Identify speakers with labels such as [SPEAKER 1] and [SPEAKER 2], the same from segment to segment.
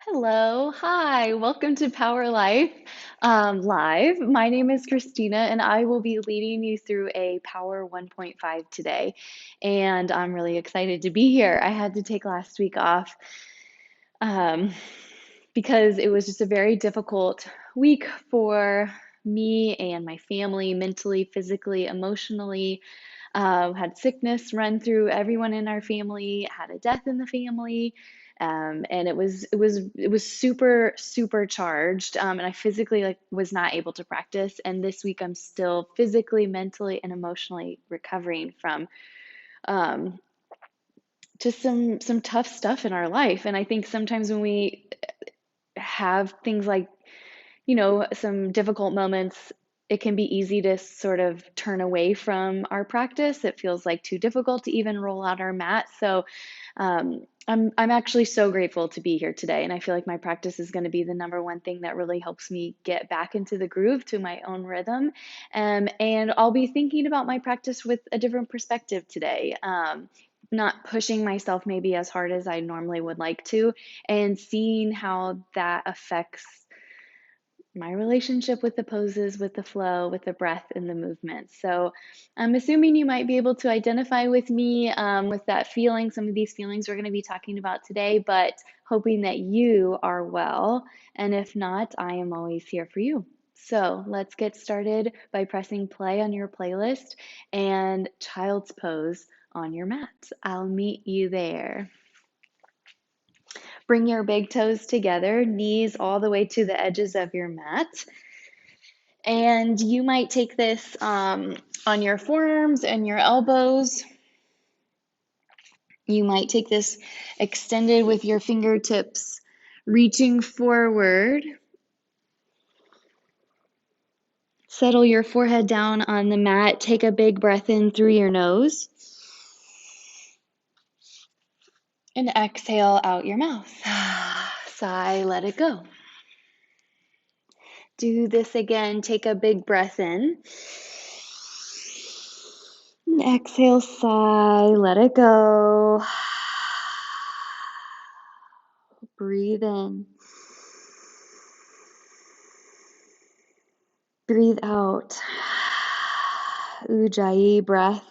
[SPEAKER 1] Hello, hi, welcome to Power Life Live. My name is Kristina, and I will be leading you through a Power 1.5 today. And I'm really excited to be here. I had to take last week off um, because it was just a very difficult week for me and my family, mentally, physically, emotionally. Had sickness run through everyone in our family, had a death in the family, and it was super charged, and I physically was not able to practice. And this week I'm still physically, mentally, and emotionally recovering from um, just some tough stuff in our life. And I think sometimes when we have things like some difficult moments, it can be easy to sort of turn away from our practice. It feels like too difficult to even roll out our mat. So I'm actually so grateful to be here today, and I feel like my practice is going to be the number one thing that really helps me get back into the groove to my own rhythm. And I'll be thinking about my practice with a different perspective today. Not pushing myself maybe as hard as I normally would like to, and seeing how that affects my relationship with the poses, with the flow, with the breath and the movement. So I'm assuming you might be able to identify with me with that feeling. Some of these feelings we're going to be talking about today, but hoping that you are well. And if not, I am always here for you. So let's get started by pressing play on your playlist and child's pose on your mat. I'll meet you there. Bring your big toes together, knees all the way to the edges of your mat. And you might take this on your forearms and your elbows. You might take this extended with your fingertips reaching forward. Settle your forehead down on the mat. Take a big breath in through your nose. And exhale out your mouth. Sigh, let it go. Do this again. Take a big breath in. And exhale, sigh, let it go. Breathe in. Breathe out. Ujjayi breath.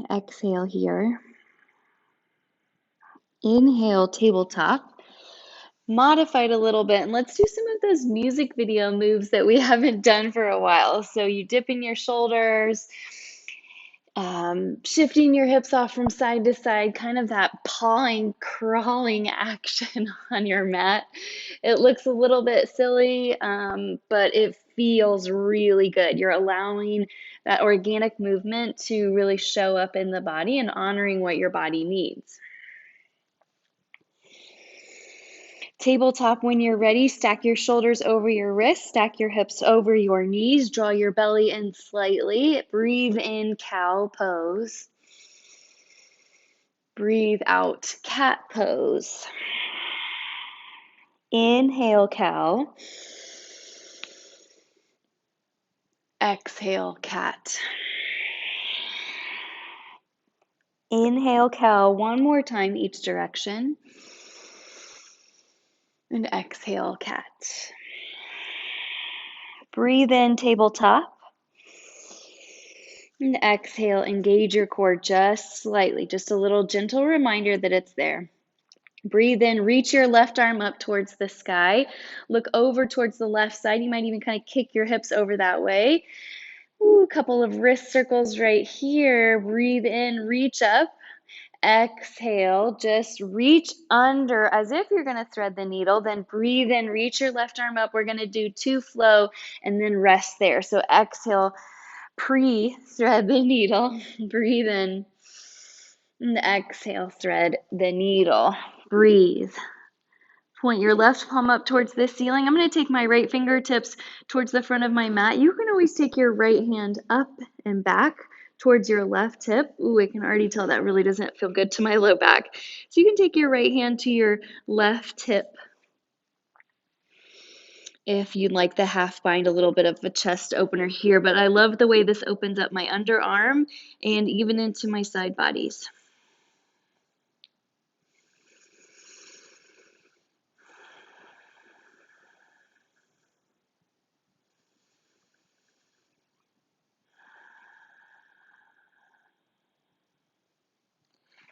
[SPEAKER 1] Exhale here. Inhale, tabletop. Modified a little bit, and let's do some of those music video moves that we haven't done for a while. So you dip in your shoulders, shifting your hips off from side to side, kind of that pawing, crawling action on your mat. It looks a little bit silly, but it feels really good. You're allowing that organic movement to really show up in the body and honoring what your body needs. Tabletop, when you're ready, stack your shoulders over your wrists, stack your hips over your knees, draw your belly in slightly. Breathe in, cow pose. Breathe out, cat pose. Inhale, cow. Exhale, cat. Inhale, cow, one more time each direction. And exhale, cat. Breathe in, tabletop. And exhale, engage your core just slightly, just a little gentle reminder that it's there. Breathe in, reach your left arm up towards the sky. Look over towards the left side. You might even kind of kick your hips over that way. Ooh, a couple of wrist circles right here. Breathe in, reach up. Exhale, just reach under as if you're going to thread the needle. Then breathe in, reach your left arm up. We're going to do two flow and then rest there. So exhale, pre-thread the needle. Breathe in. And exhale, thread the needle. Breathe. Point your left palm up towards the ceiling. I'm going to take my right fingertips towards the front of my mat. You can always take your right hand up and back towards your left hip. Ooh, I can already tell that really doesn't feel good to my low back. So you can take your right hand to your left hip. If you'd like the half bind, a little bit of a chest opener here, but I love the way this opens up my underarm and even into my side bodies.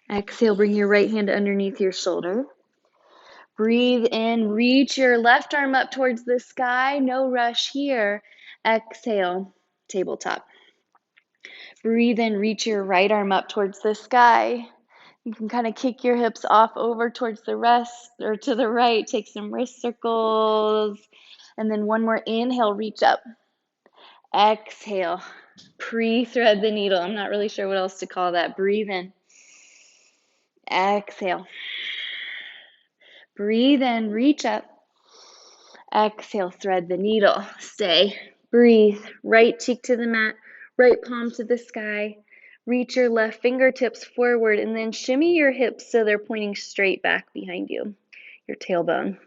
[SPEAKER 1] Exhale, bring your right hand underneath your shoulder. Breathe in, reach your left arm up towards the sky. No rush here. Exhale, tabletop. Breathe in, reach your right arm up towards the sky. You can kind of kick your hips off over towards the rest or to the right. Take some wrist circles. And then one more inhale, reach up. Exhale, pre-thread the needle. I'm not really sure what else to call that. Breathe in. Exhale. Breathe in, reach up. Exhale, thread the needle. Stay. Breathe. Right cheek to the mat, right palm to the sky. Reach your left fingertips forward and then shimmy your hips so they're pointing straight back behind you, your tailbone.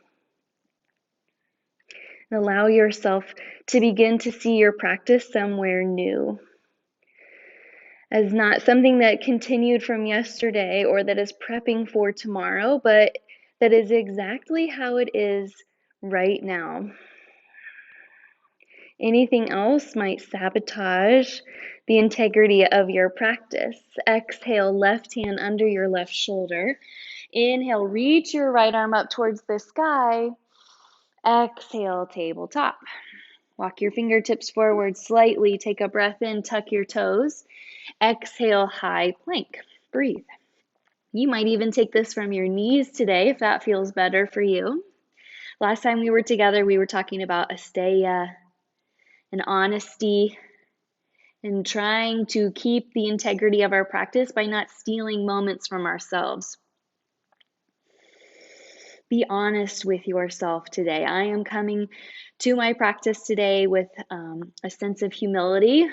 [SPEAKER 1] And allow yourself to begin to see your practice somewhere new, as not something that continued from yesterday or that is prepping for tomorrow, but that is exactly how it is right now. Anything else might sabotage the integrity of your practice. Exhale, left hand under your left shoulder. Inhale, reach your right arm up towards the sky. Exhale, tabletop. Walk your fingertips forward slightly. Take a breath in, tuck your toes. Exhale, high plank. Breathe. You might even take this from your knees today if that feels better for you. Last time we were together, we were talking about asteya and honesty and trying to keep the integrity of our practice by not stealing moments from ourselves. Be honest with yourself today. I am coming to my practice today with a sense of humility,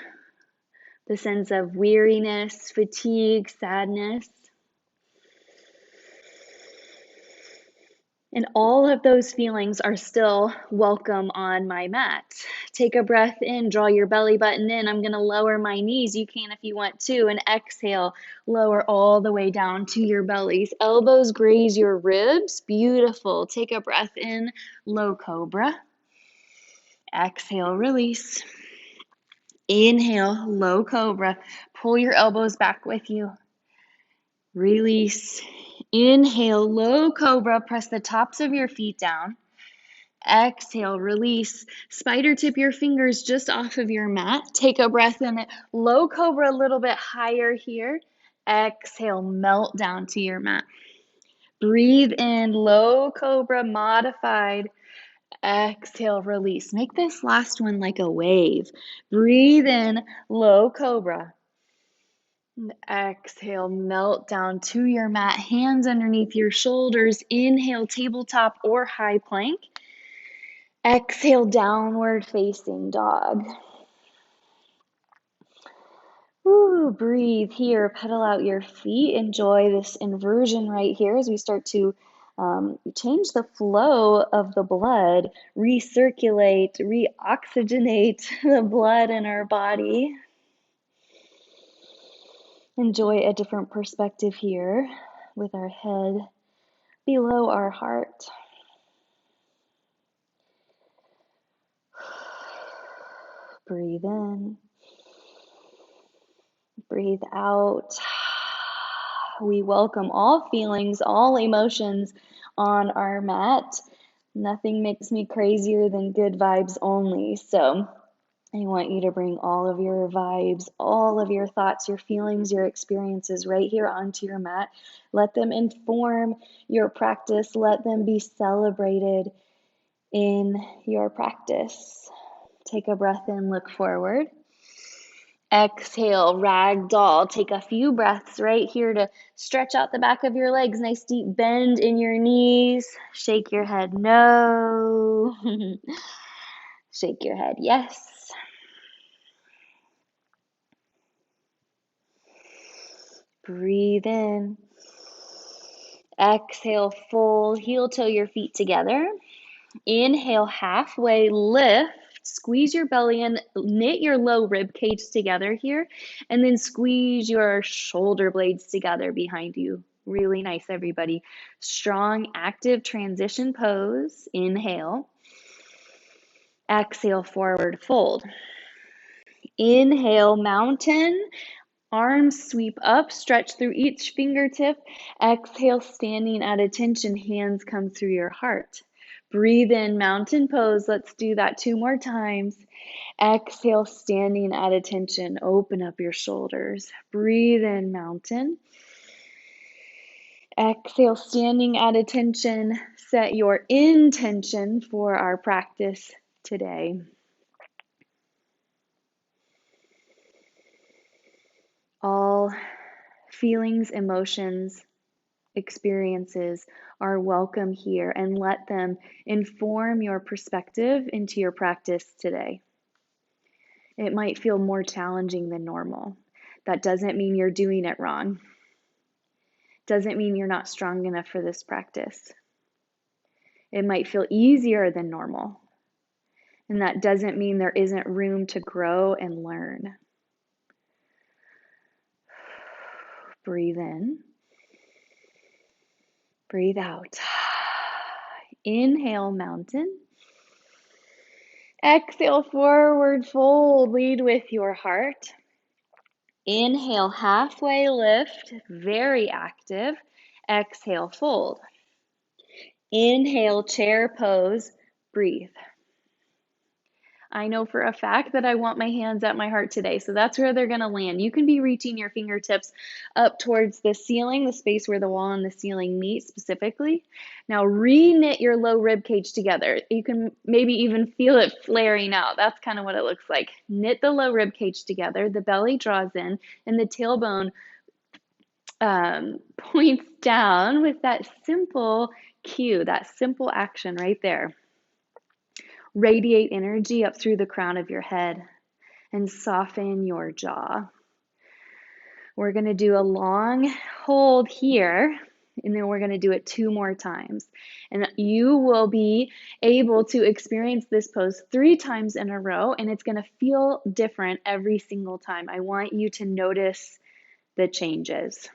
[SPEAKER 1] the sense of weariness, fatigue, sadness. And all of those feelings are still welcome on my mat. Take a breath in, draw your belly button in. I'm going to lower my knees. You can if you want to. And exhale, lower all the way down to your bellies. Elbows graze your ribs. Beautiful. Take a breath in, low cobra. Exhale, release. Inhale, low cobra. Pull your elbows back with you. Release. Inhale, low cobra. Press the tops of your feet down. Exhale, release. Spider tip your fingers just off of your mat. Take a breath in it. Low cobra a little bit higher here. Exhale, melt down to your mat. Breathe in, low cobra, modified. Exhale, release. Make this last one like a wave. Breathe in, low cobra. Exhale, melt down to your mat, hands underneath your shoulders. Inhale, tabletop or high plank. Exhale, downward facing dog. Ooh, breathe here, pedal out your feet. Enjoy this inversion right here as we start to change the flow of the blood, recirculate, reoxygenate the blood in our body. Enjoy a different perspective here with our head below our heart. Breathe in. Breathe out. We welcome all feelings, all emotions on our mat. Nothing makes me crazier than good vibes only. So I want you to bring all of your vibes, all of your thoughts, your feelings, your experiences right here onto your mat. Let them inform your practice. Let them be celebrated in your practice. Take a breath in, look forward. Exhale, ragdoll. Take a few breaths right here to stretch out the back of your legs. Nice deep bend in your knees. Shake your head, no. Shake your head, yes. Breathe in. Exhale, fold, heel toe your feet together. Inhale, halfway lift. Squeeze your belly in, knit your low rib cage together here, and then squeeze your shoulder blades together behind you. Really nice, everybody. Strong, active transition pose. Inhale. Exhale, forward fold. Inhale, mountain. Arms sweep up, stretch through each fingertip. Exhale, standing at attention, hands come through your heart. Breathe in, mountain pose. Let's do that 2 more times. Exhale, standing at attention. Open up your shoulders. Breathe in, mountain. Exhale, standing at attention. Set your intention for our practice today. All feelings, emotions, experiences are welcome here, and let them inform your perspective into your practice today. It might feel more challenging than normal. That doesn't mean you're doing it wrong. Doesn't mean you're not strong enough for this practice. It might feel easier than normal. And that doesn't mean there isn't room to grow and learn. Breathe in. Breathe out. Inhale, mountain. Exhale, forward fold. Lead with your heart. Inhale, halfway lift. Very active. Exhale, fold. Inhale, chair pose. Breathe. I know for a fact that I want my hands at my heart today, so that's where they're going to land. You can be reaching your fingertips up towards the ceiling, the space where the wall and the ceiling meet specifically. Now re-knit your low rib cage together. You can maybe even feel it flaring out. That's kind of what it looks like. Knit the low rib cage together, the belly draws in, and the tailbone points down with that simple cue, that simple action right there. Radiate energy up through the crown of your head and soften your jaw. We're going to do a long hold here, and then we're going to do it 2 more times. And you will be able to experience this pose 3 times in a row, and it's going to feel different every single time. I want you to notice the changes.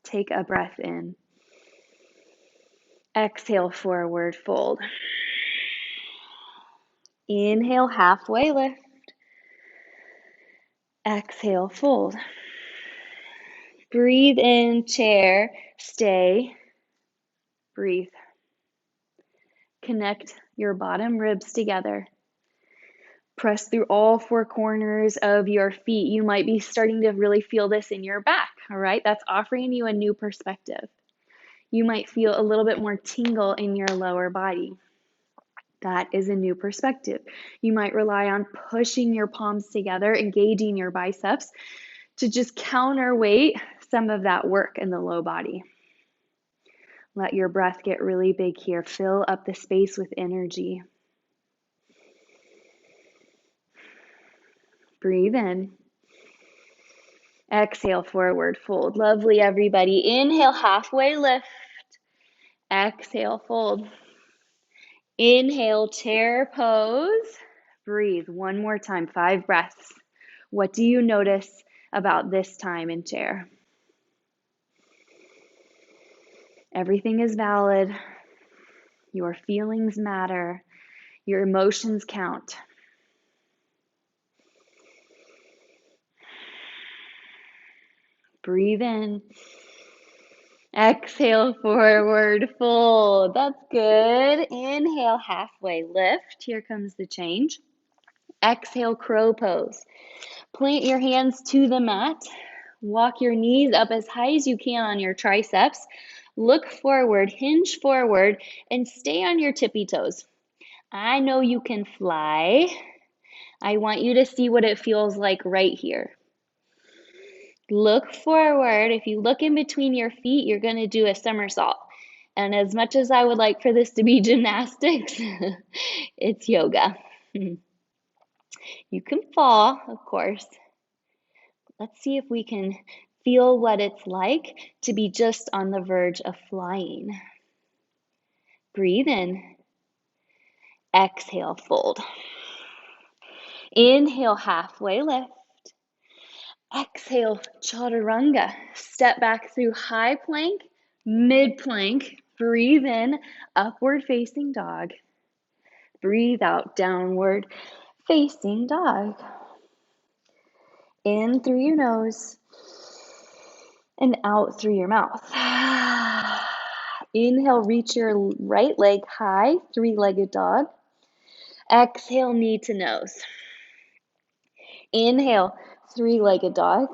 [SPEAKER 1] Take a breath in. Exhale, forward fold. Inhale, halfway lift. Exhale, fold. Breathe in, chair, stay, breathe. Connect your bottom ribs together. Press through all 4 corners of your feet. You might be starting to really feel this in your back, all right? That's offering you a new perspective. You might feel a little bit more tingle in your lower body. That is a new perspective. You might rely on pushing your palms together, engaging your biceps to just counterweight some of that work in the low body. Let your breath get really big here. Fill up the space with energy. Breathe in. Exhale, forward fold. Lovely, everybody. Inhale, halfway lift. Exhale, fold. Inhale, chair pose. Breathe 1 more time, 5 breaths. What do you notice about this time in chair? Everything is valid. Your feelings matter. Your emotions count. Breathe in. Exhale, forward fold. That's good. Inhale, halfway lift. Here comes the change. Exhale, crow pose. Plant your hands to the mat. Walk your knees up as high as you can on your triceps. Look forward, hinge forward, and stay on your tippy toes. I know you can fly. I want you to see what it feels like right here. Look forward. If you look in between your feet, you're going to do a somersault. And as much as I would like for this to be gymnastics, it's yoga. You can fall, of course. Let's see if we can Feel what it's like to be just on the verge of flying. Breathe in. Exhale, fold. Inhale, halfway lift. Exhale, chaturanga. Step back through high plank, mid plank. Breathe in, upward facing dog. Breathe out, downward facing dog. In through your nose and out through your mouth. Inhale, reach your right leg high, three-legged dog. Exhale, knee to nose. Inhale, three-legged dog.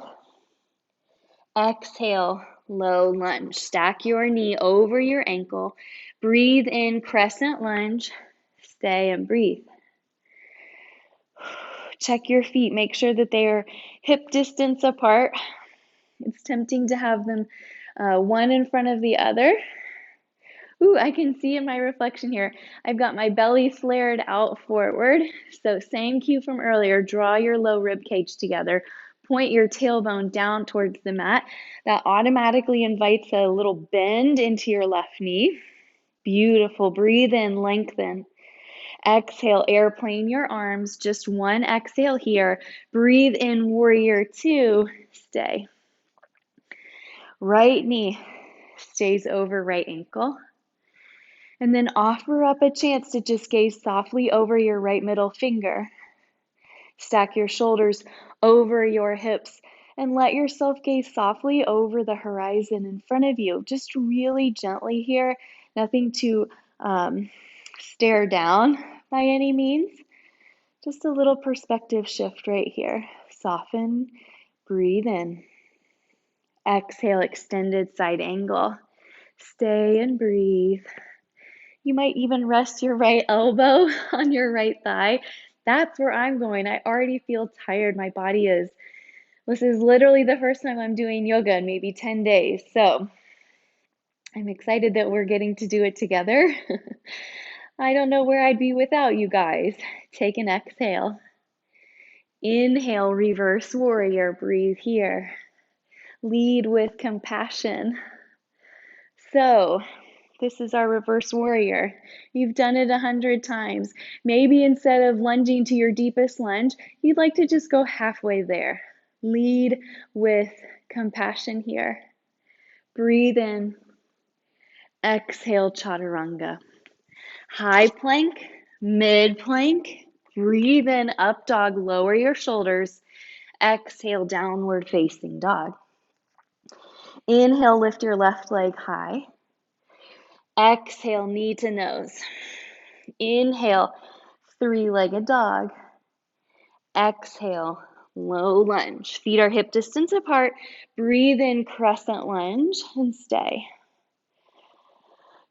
[SPEAKER 1] Exhale, low lunge. Stack your knee over your ankle. Breathe in, crescent lunge. Stay and breathe. Check your feet. Make sure that they are hip distance apart. It's tempting to have them one in front of the other. Ooh, I can see in my reflection here, I've got my belly flared out forward. So same cue from earlier, draw your low rib cage together. Point your tailbone down towards the mat. That automatically invites a little bend into your left knee. Beautiful. Breathe in, lengthen. Exhale, airplane your arms. Just one exhale here. Breathe in, warrior two. Stay. Right knee stays over right ankle. And then offer up a chance to just gaze softly over your right middle finger. Stack your shoulders over your hips and let yourself gaze softly over the horizon in front of you. Just really gently here, nothing to stare down by any means. Just a little perspective shift right here. Soften, breathe in. Exhale, extended side angle. Stay and breathe. You might even rest your right elbow on your right thigh. That's where I'm going. I already feel tired. My body is. This is literally the first time I'm doing yoga in maybe 10 days. So I'm excited that we're getting to do it together. I don't know where I'd be without you guys. Take an exhale. Inhale, reverse warrior. Breathe here. Lead with compassion. So, this is our reverse warrior. You've done it 100 times. Maybe instead of lunging to your deepest lunge, you'd like to just go halfway there. Lead with compassion here. Breathe in. Exhale, chaturanga. High plank, mid plank. Breathe in, up dog, lower your shoulders. Exhale, downward facing dog. Inhale, lift your left leg high. Exhale, knee to nose. Inhale, three-legged dog. Exhale, low lunge. Feet are hip distance apart. Breathe in, crescent lunge, and stay.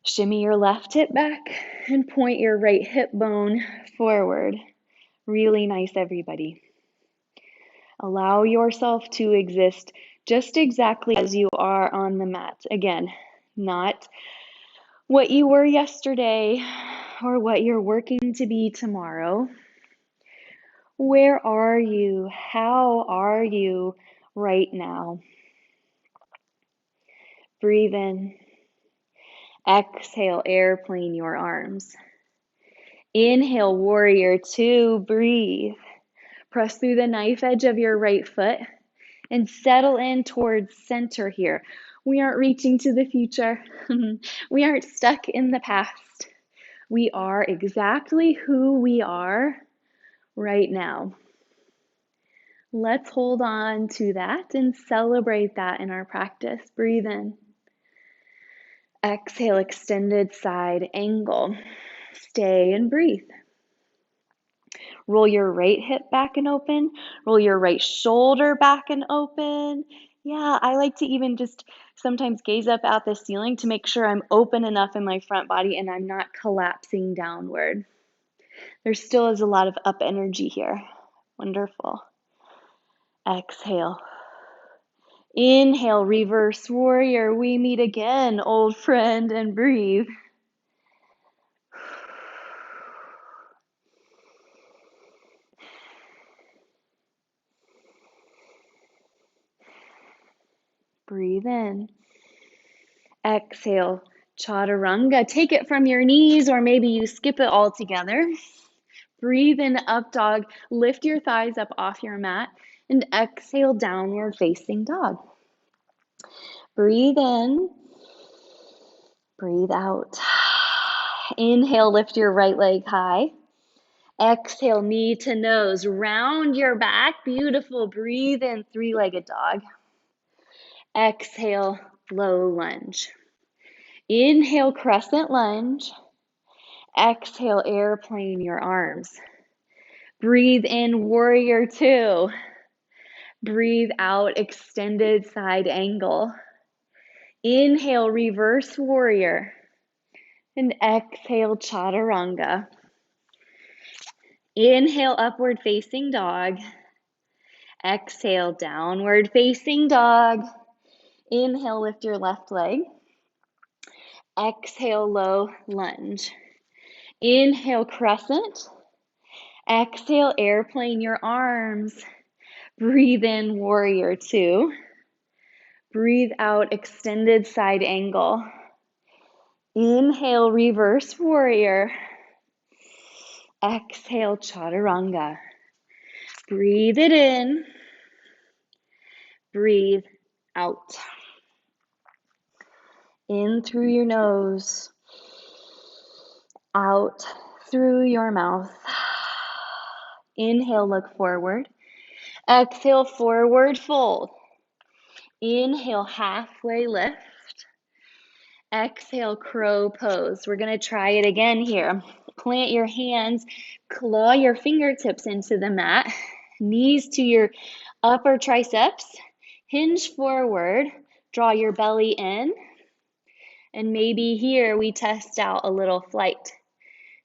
[SPEAKER 1] Shimmy your left hip back and point your right hip bone forward. Really nice, everybody. Allow yourself to exist just exactly as you are on the mat. Again, not what you were yesterday or what you're working to be tomorrow. Where are you? How are you right now? Breathe in. Exhale, airplane your arms. Inhale, warrior two. Breathe. Press through the knife edge of your right foot and settle in towards center here. We aren't reaching to the future. We aren't stuck in the past. We are exactly who we are right now. Let's hold on to that and celebrate that in our practice. Breathe in. Exhale, extended side angle. Stay and breathe. Roll your right hip back and open. Roll your right shoulder back and open. Yeah, I like to even just sometimes gaze up at the ceiling to make sure I'm open enough in my front body and I'm not collapsing downward. There still is a lot of up energy here. Wonderful. Exhale. Inhale, reverse warrior. We meet again, old friend, and breathe. Breathe in. Exhale, chaturanga. Take it from your knees, or maybe you skip it all together. Breathe in, up dog. Lift your thighs up off your mat, and exhale, downward facing dog. Breathe in. Breathe out. Inhale, lift your right leg high. Exhale, knee to nose. Round your back. Beautiful. Breathe in, three-legged dog. Exhale, low lunge. Inhale, crescent lunge. Exhale, airplane your arms. Breathe in, warrior two. Breathe out, extended side angle. Inhale, reverse warrior. And exhale, chaturanga. Inhale, upward facing dog. Exhale, downward facing dog. Inhale, lift your left leg. Exhale, low lunge. Inhale, crescent. Exhale, airplane your arms. Breathe in, warrior two. Breathe out, extended side angle. Inhale, reverse warrior. Exhale, chaturanga. Breathe it in. Breathe out. In through your nose. Out through your mouth. Inhale, look forward. Exhale, forward fold. Inhale, halfway lift. Exhale, crow pose. We're going to try it again here. Plant your hands, claw your fingertips into the mat, knees to your upper triceps, hinge forward, draw your belly in, and maybe here we test out a little flight.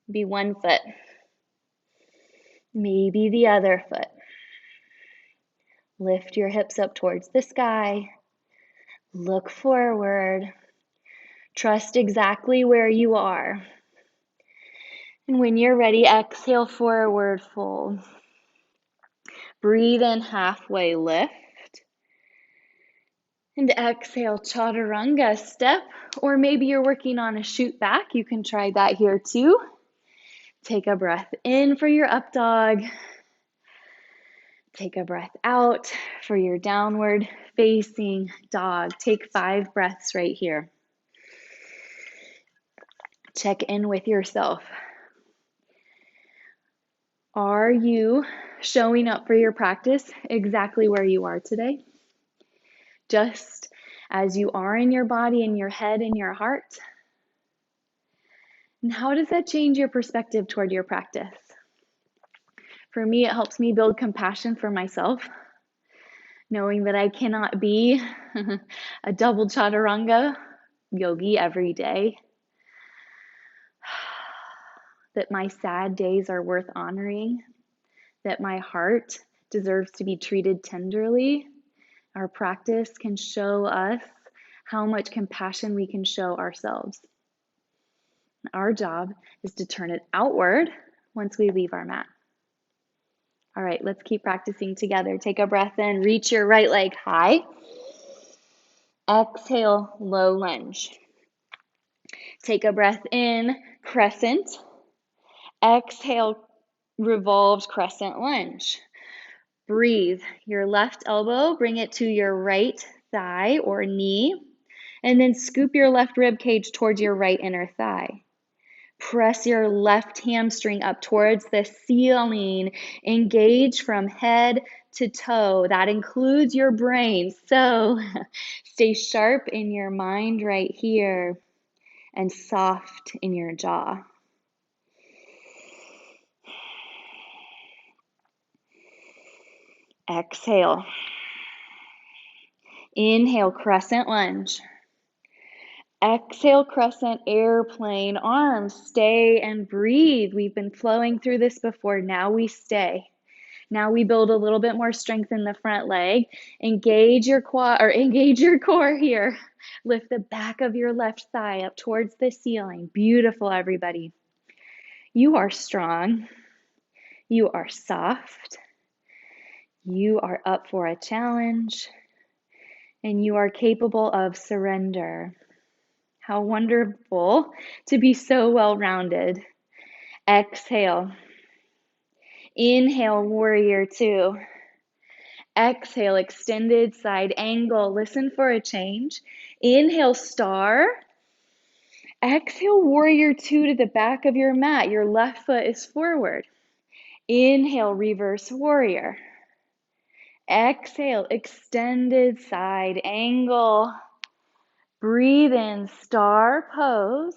[SPEAKER 1] Be one foot, maybe the other foot. Lift your hips up towards the sky, look forward, trust exactly where you are. And when you're ready, exhale, forward fold. Breathe in, halfway lift. And exhale, chaturanga step. Or maybe you're working on a shoot back. You can try that here too. Take a breath in for your up dog. Take a breath out for your downward facing dog. Take 5 breaths right here. Check in with yourself. Are you showing up for your practice exactly where you are today? Just as you are in your body, in your head, in your heart? And how does that change your perspective toward your practice? For me, it helps me build compassion for myself, knowing that I cannot be a double chaturanga yogi every day, that my sad days are worth honoring, that my heart deserves to be treated tenderly. Our practice can show us how much compassion we can show ourselves. Our job is to turn it outward once we leave our mat. All right, let's keep practicing together. Take a breath in, reach your right leg high. Exhale, low lunge. Take a breath in, crescent. Exhale, revolved crescent lunge. Breathe. Your left elbow, bring it to your right thigh or knee, and then scoop your left rib cage towards your right inner thigh. Press your left hamstring up towards the ceiling. Engage from head to toe. That includes your brain. So stay sharp in your mind right here and soft in your jaw. Exhale. Inhale, crescent lunge. Exhale, crescent airplane arms. Stay and breathe. We've been flowing through this before. Now we stay. Now we build a little bit more strength in the front leg. Engage your quad or engage your core here. Lift the back of your left thigh up towards the ceiling. Beautiful, everybody. You are strong. You are soft. You are up for a challenge. and you are capable of surrender. How wonderful to be so well-rounded. Exhale. Inhale, warrior two. Exhale, extended side angle. Listen for a change. Inhale, star. Exhale, warrior two to the back of your mat. Your left foot is forward. Inhale, reverse warrior. Exhale, extended side angle. Breathe in, star pose.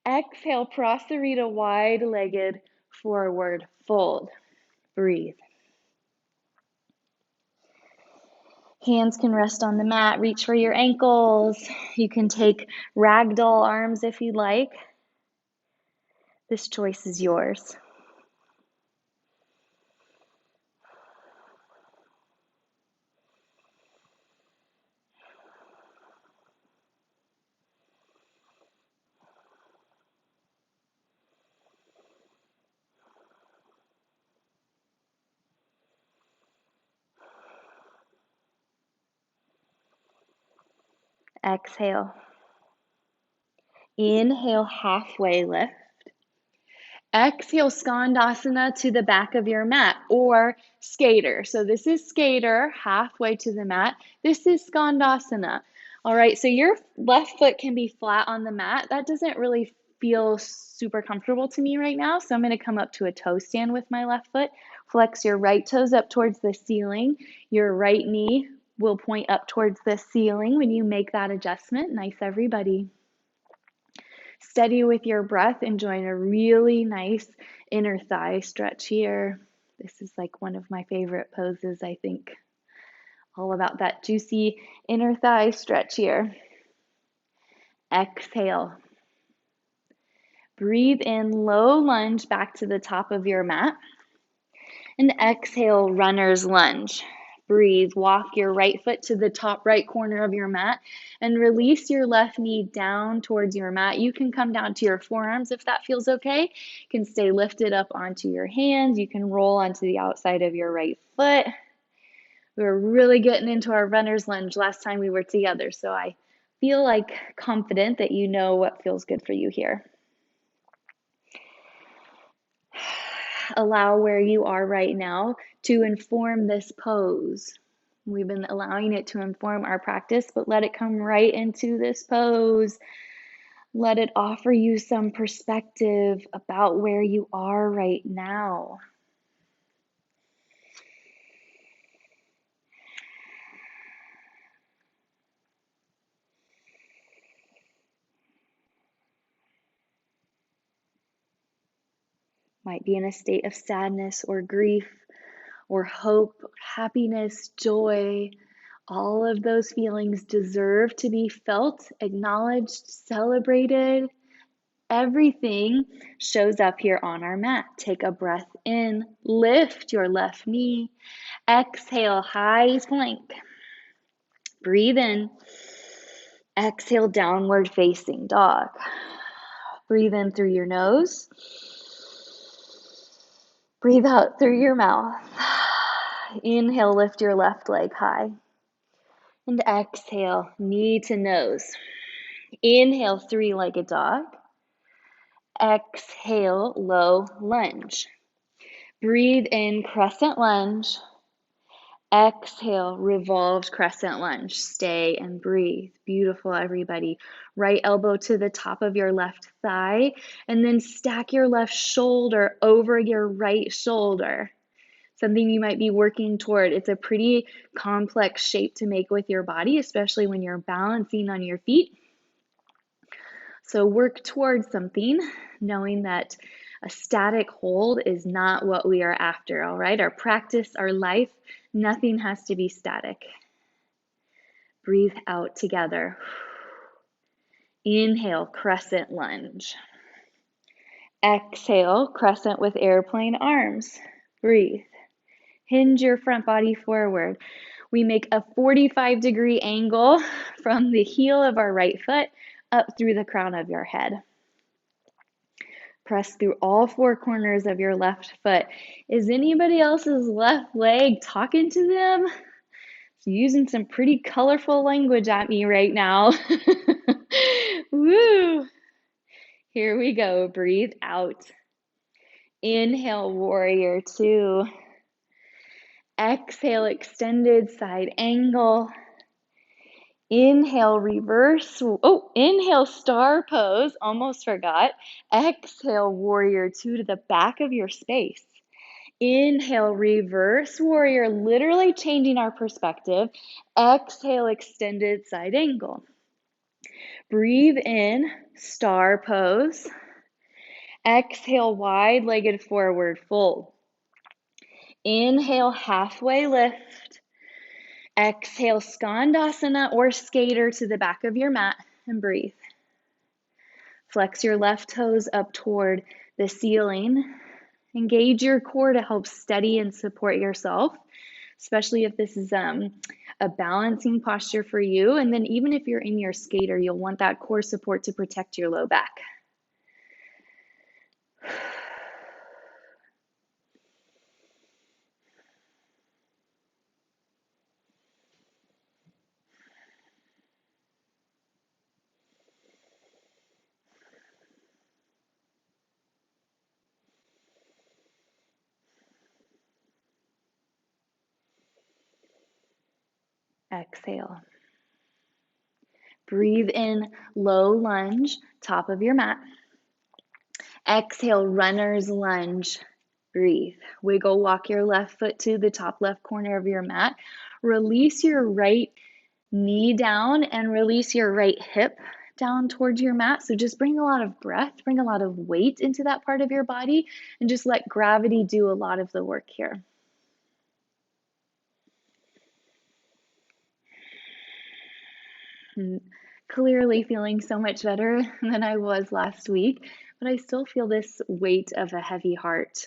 [SPEAKER 1] Exhale, prasarita, wide-legged forward fold. Breathe. Hands can rest on the mat. Reach for your ankles. You can take ragdoll arms if you'd like. This choice is yours. Exhale. Inhale, halfway lift. Exhale, skandasana to the back of your mat, or skater. So this is skater, halfway to the mat. This is skandasana. All right, so your left foot can be flat on the mat. That doesn't really feel super comfortable to me right now, so I'm going to come up to a toe stand with my left foot. Flex your right toes up towards the ceiling. Your right knee will point up towards the ceiling when you make that adjustment. Nice, everybody. Steady with your breath, enjoying a really nice inner thigh stretch here. This is like one of my favorite poses, I think. All about that juicy inner thigh stretch here. Exhale. Breathe in, low lunge back to the top of your mat. And exhale, runner's lunge. Breathe, walk your right foot to the top right corner of your mat and release your left knee down towards your mat. You can come down to your forearms if that feels okay. You can stay lifted up onto your hands. You can roll onto the outside of your right foot. We were really getting into our runner's lunge last time we were together, so I feel like confident that you know what feels good for you here. Allow where you are right now to inform this pose. We've been allowing it to inform our practice, but let it come right into this pose. Let it offer you some perspective about where you are right now. Might be in a state of sadness or grief or hope, happiness, joy. All of those feelings deserve to be felt, acknowledged, celebrated. Everything shows up here on our mat. Take a breath in, lift your left knee. Exhale, high plank. Breathe in. Exhale, downward facing dog. Breathe in through your nose. Breathe out through your mouth. Inhale, lift your left leg high. And exhale, knee to nose. Inhale, three-legged dog. Exhale, low lunge. Breathe in, crescent lunge. Exhale, revolved crescent lunge. Stay and breathe. Beautiful, everybody. Right elbow to the top of your left thigh, and then stack your left shoulder over your right shoulder. Something you might be working toward. It's a pretty complex shape to make with your body, especially when you're balancing on your feet. So work towards something, knowing that a static hold is not what we are after, all right? Our practice, our life, nothing has to be static. Breathe out together. Inhale, crescent lunge. Exhale, crescent with airplane arms. Breathe. Hinge your front body forward. We make a 45-degree angle from the heel of our right foot up through the crown of your head. Press through all four corners of your left foot. Is anybody else's left leg talking to them? Using some pretty colorful language at me right now. Woo! Here we go. Breathe out. Inhale, warrior two. Exhale, extended side angle. Inhale, reverse. Oh, inhale, star pose. Almost forgot. Exhale, warrior two to the back of your space. Inhale, reverse warrior, literally changing our perspective. Exhale, extended side angle. Breathe in, star pose. Exhale, wide-legged forward fold. Inhale, halfway lift. Exhale, skandasana or skater to the back of your mat and breathe. Flex your left toes up toward the ceiling. Engage your core to help steady and support yourself, especially if this is a balancing posture for you. And then even if you're in your skater, you'll want that core support to protect your low back. Exhale. Breathe in, low lunge, top of your mat. Exhale, runner's lunge. Breathe. Wiggle, walk your left foot to the top left corner of your mat. Release your right knee down and release your right hip down towards your mat. So just bring a lot of breath, bring a lot of weight into that part of your body, and just let gravity do a lot of the work here. Clearly feeling so much better than I was last week, but I still feel this weight of a heavy heart.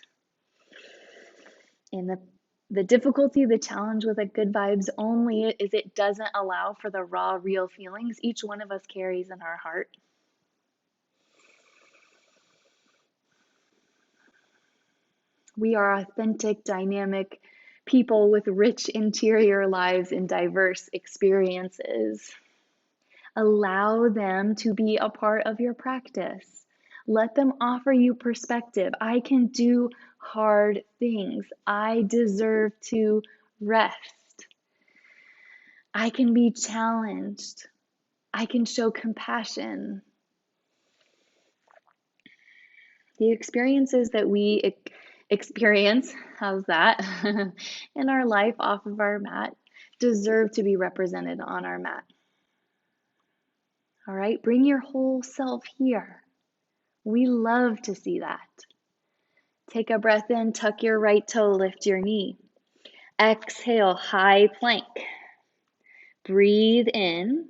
[SPEAKER 1] And the difficulty, the challenge with a good vibes only is it doesn't allow for the raw, real feelings each one of us carries in our heart. We are authentic, dynamic people with rich interior lives and diverse experiences. Allow them to be a part of your practice. Let them offer you perspective. I can do hard things. I deserve to rest. I can be challenged. I can show compassion. The experiences that we experience, how's that, in our life off of our mat deserve to be represented on our mat. All right, bring your whole self here. We love to see that. Take a breath in, tuck your right toe, lift your knee. Exhale, high plank. Breathe in.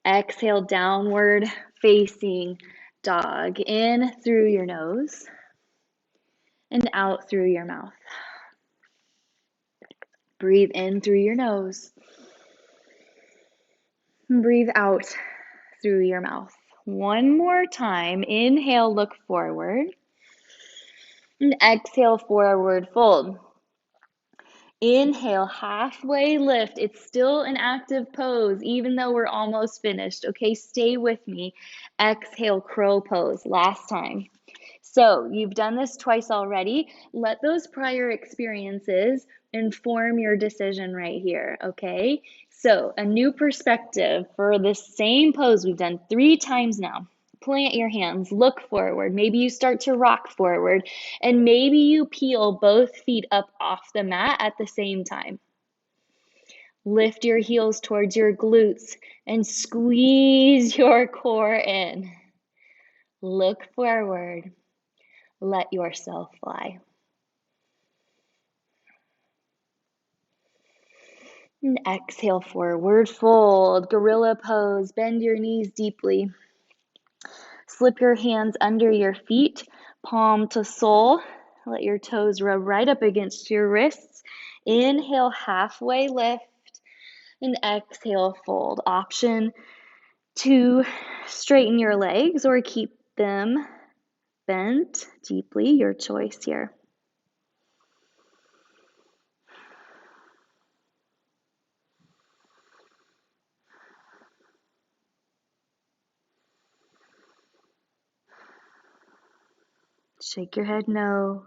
[SPEAKER 1] Exhale, downward facing dog. In through your nose and out through your mouth. Breathe in through your nose. Breathe out through your mouth. One more time. Inhale, look forward. And exhale, forward fold. Inhale, halfway lift. It's still an active pose, even though we're almost finished. Okay, stay with me. Exhale, crow pose. Last time. So you've done this twice already. Let those prior experiences inform your decision right here, okay? So a new perspective for this same pose we've done 3 times now. Plant your hands, look forward. Maybe you start to rock forward, and maybe you peel both feet up off the mat at the same time. Lift your heels towards your glutes and squeeze your core in. Look forward. Let yourself fly. And exhale, forward fold, gorilla pose. Bend your knees deeply. Slip your hands under your feet, palm to sole. Let your toes rub right up against your wrists. Inhale, halfway lift, and exhale, fold. Option to straighten your legs or keep them bent deeply, your choice here. Shake your head no.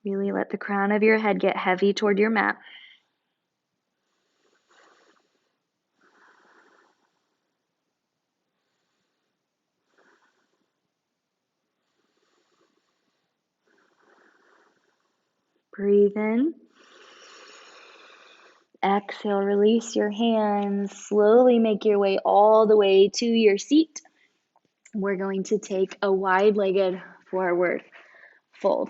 [SPEAKER 1] Really let the crown of your head get heavy toward your mat. Breathe in. Exhale, release your hands. Slowly make your way all the way to your seat. We're going to take a wide-legged forward fold.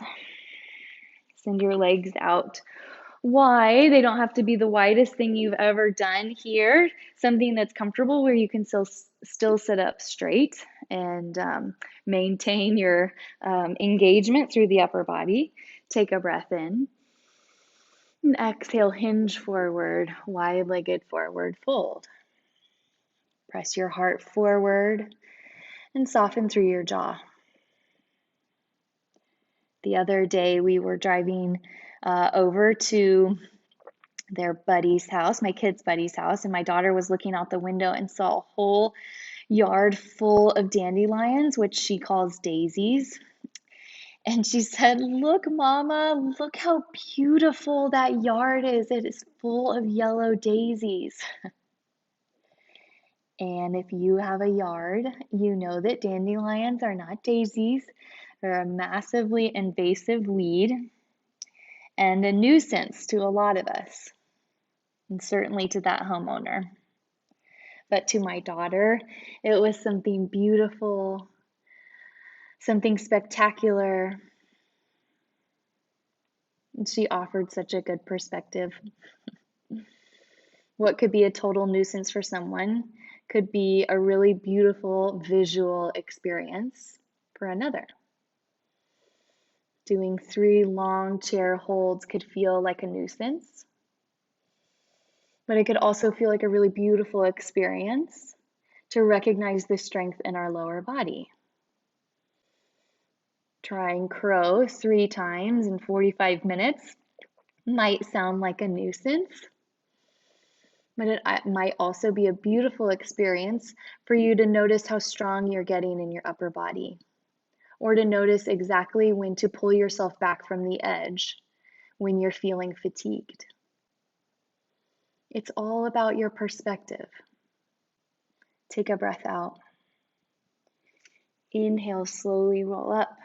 [SPEAKER 1] Send your legs out wide. They don't have to be the widest thing you've ever done here. Something that's comfortable where you can still sit up straight and maintain your engagement through the upper body. Take a breath in. And exhale, hinge forward, wide-legged forward fold. Press your heart forward and soften through your jaw. The other day we were driving over to their buddy's house, my kid's buddy's house, and my daughter was looking out the window and saw a whole yard full of dandelions, which she calls daisies. And she said, "Look, Mama, look how beautiful that yard is. It is full of yellow daisies." And if you have a yard, you know that dandelions are not daisies. They're a massively invasive weed and a nuisance to a lot of us, and certainly to that homeowner. But to my daughter, it was something beautiful, something spectacular. And she offered such a good perspective. What could be a total nuisance for someone could be a really beautiful visual experience for another. Doing 3 long chair holds could feel like a nuisance, but it could also feel like a really beautiful experience to recognize the strength in our lower body. Trying crow 3 times in 45 minutes might sound like a nuisance, but it might also be a beautiful experience for you to notice how strong you're getting in your upper body, or to notice exactly when to pull yourself back from the edge when you're feeling fatigued. It's all about your perspective. Take a breath out. Inhale, slowly roll up.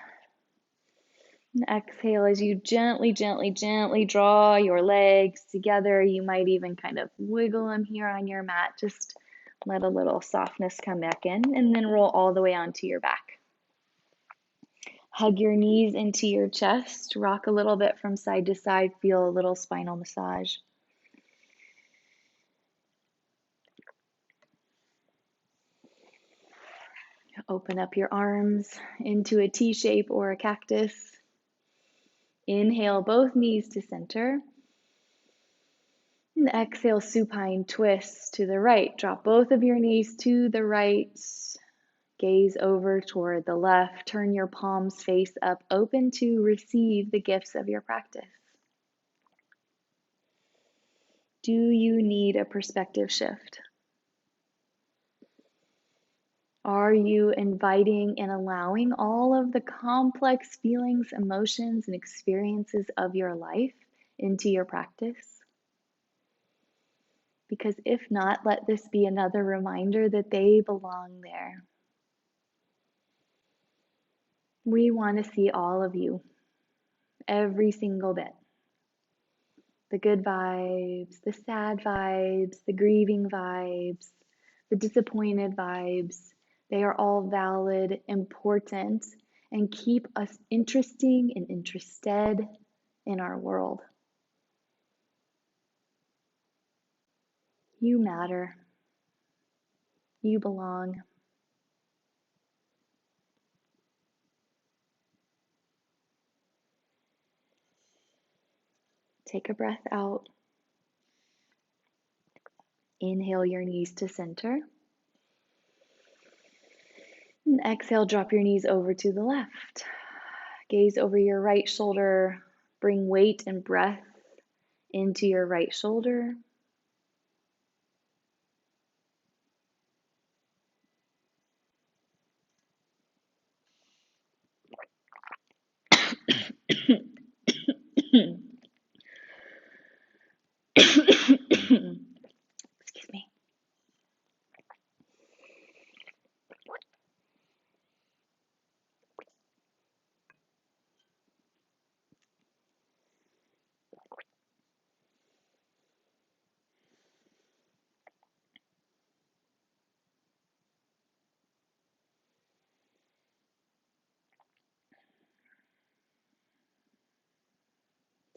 [SPEAKER 1] And exhale as you gently, gently, gently draw your legs together. You might even kind of wiggle them here on your mat. Just let a little softness come back in, and then roll all the way onto your back. Hug your knees into your chest. Rock a little bit from side to side. Feel a little spinal massage. Open up your arms into a T shape or a cactus. Inhale, both knees to center. And exhale, supine twist to the right. Drop both of your knees to the right. Gaze over toward the left. Turn your palms face up, open to receive the gifts of your practice. Do you need a perspective shift? Are you inviting and allowing all of the complex feelings, emotions, and experiences of your life into your practice? Because if not, let this be another reminder that they belong there. We want to see all of you, every single bit. The good vibes, the sad vibes, the grieving vibes, the disappointed vibes. They are all valid, important, and keep us interesting and interested in our world. You matter. You belong. Take a breath out. Inhale your knees to center. And exhale, drop your knees over to the left. Gaze over your right shoulder. Bring weight and breath into your right shoulder.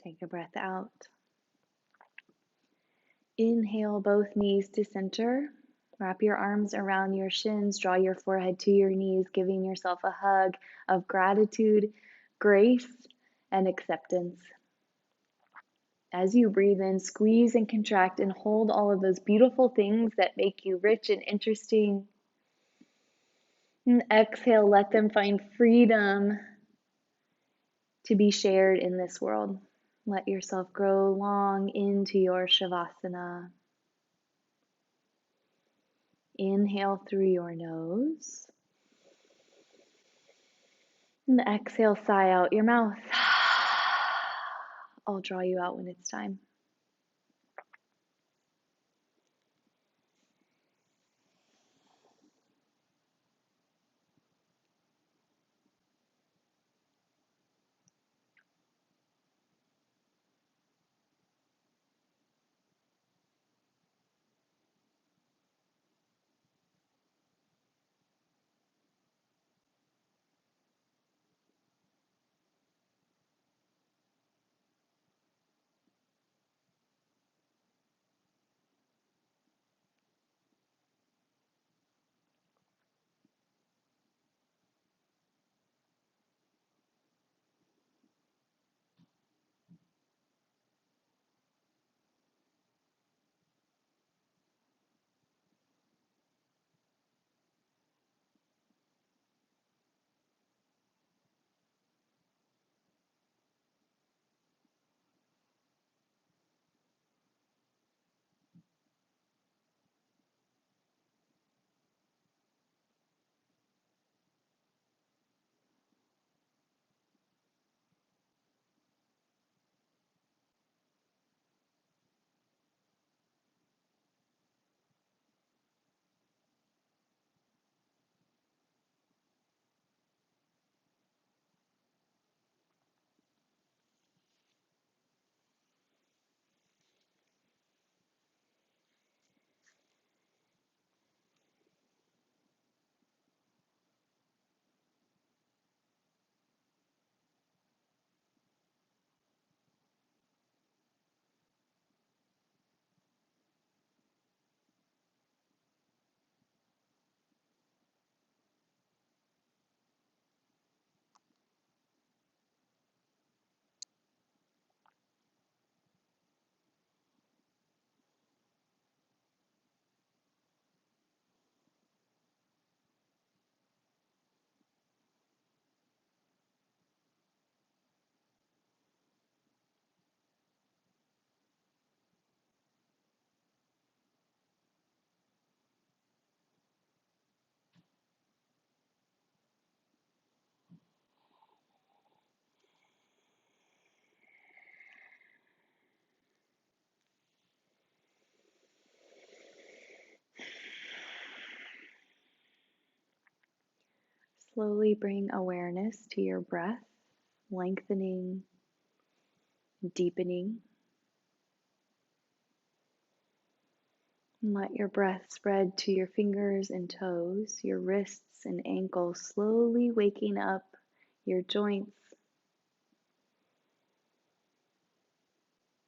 [SPEAKER 1] Take a breath out. Inhale both knees to center. Wrap your arms around your shins. Draw your forehead to your knees, giving yourself a hug of gratitude, grace, and acceptance. As you breathe in, squeeze and contract and hold all of those beautiful things that make you rich and interesting. And exhale, let them find freedom to be shared in this world. Let yourself grow long into your Shavasana. Inhale through your nose. And exhale, sigh out your mouth. I'll draw you out when it's time. Slowly bring awareness to your breath, lengthening, deepening. And let your breath spread to your fingers and toes, your wrists and ankles, slowly waking up your joints.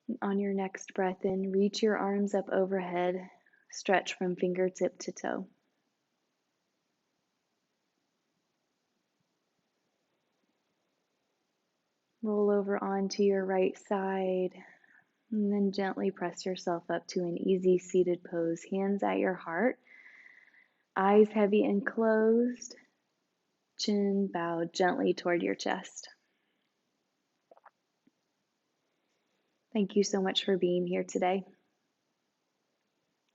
[SPEAKER 1] And on your next breath in, reach your arms up overhead, stretch from fingertip to toe. Roll over onto your right side, and then gently press yourself up to an easy seated pose, hands at your heart, eyes heavy and closed, chin bowed gently toward your chest. Thank you so much for being here today.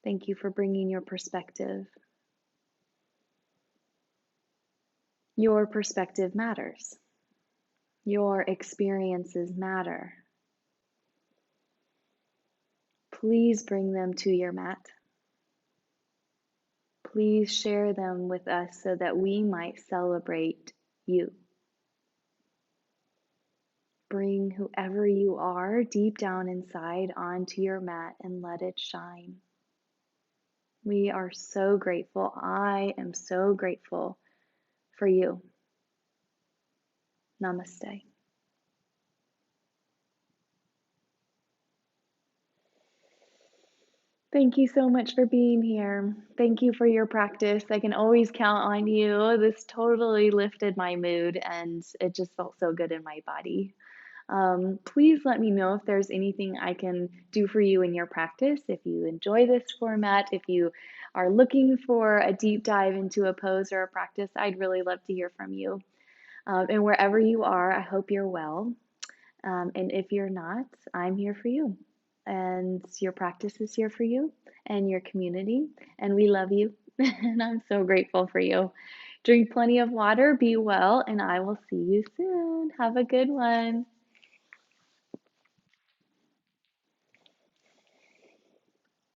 [SPEAKER 1] Thank you for bringing your perspective. Your perspective matters. Your experiences matter. Please bring them to your mat. Please share them with us so that we might celebrate you. Bring whoever you are deep down inside onto your mat and let it shine. We are so grateful. I am so grateful for you. Namaste. Thank you so much for being here. Thank you for your practice. I can always count on you. This totally lifted my mood and it just felt so good in my body. Please let me know if there's anything I can do for you in your practice. If you enjoy this format, if you are looking for a deep dive into a pose or a practice, I'd really love to hear from you. And wherever you are, I hope you're well. And if you're not, I'm here for you. And your practice is here for you and your community. And we love you. And I'm so grateful for you. Drink plenty of water, be well, and I will see you soon. Have a good one.